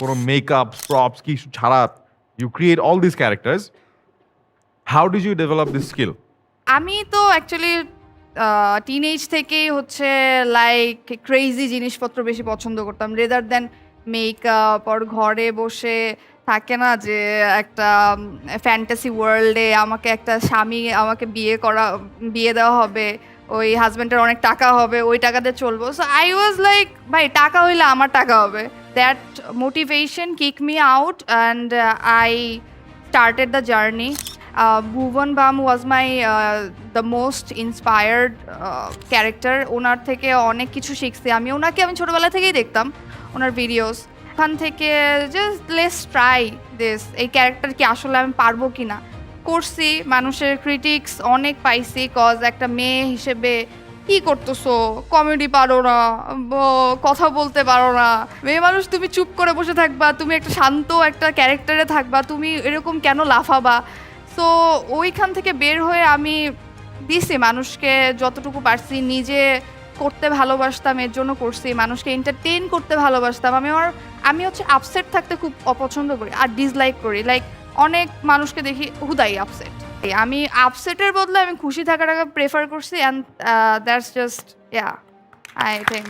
কোনো makeup props কিছু ছাড়া you create all this characters, how did you develop this skill? আমি তো অ্যাকচুয়ালি টিনেজ থেকেই হচ্ছে লাইক ক্রেজি জিনিসপত্র বেশি পছন্দ করতাম রেদার দেন মেকআপ। আর ঘরে বসে থাকে না যে একটা ফ্যান্টাসি ওয়ার্ল্ডে আমাকে একটা স্বামী আমাকে বিয়ে দেওয়া হবে, ওই হাজব্যান্ডের অনেক টাকা হবে, ওই টাকাতে চলবো। সো আই ওয়াজ লাইক ভাই টাকা হইলে আমার টাকা হবে। That motivation kick me out and I started the journey. Bhuvan Bam was my the most inspired character. ওনার থেকে অনেক কিছু শিখছি আমি। আমি ছোটবেলা থেকেই দেখতাম ওনার ভিডিওস। ওখান থেকে জাস্ট লেটস ট্রাই দিস, এই ক্যারেক্টার কি আসলে আমি পারবো কি না। করছি, মানুষের ক্রিটিক্স অনেক পাইছি, কজ একটা মেয়ে হিসেবে কি করতেছো, কমেডি পারো না, কথা বলতে পারো না, মেয়ে মানুষ তুমি চুপ করে বসে থাকবা, তুমি একটা শান্ত একটা ক্যারেক্টারে থাকবা, তুমি এরকম কেন লাফাবা। সো ওইখান থেকে বের হয়ে আমি দিছি মানুষকে যতটুকু পারছি, নিজে করতে ভালোবাসতাম এর জন্য করছি, মানুষকে এন্টারটেইন করতে ভালোবাসতাম। আমি হচ্ছে আপসেট থাকতে খুব অপছন্দ করি আর ডিসলাইক করি। লাইক অনেক মানুষকে দেখি হুদাই আপসেট, আমি আপসেটের বদলে আমি খুশি থাকাটাকে প্রেফার করছি and that's just I think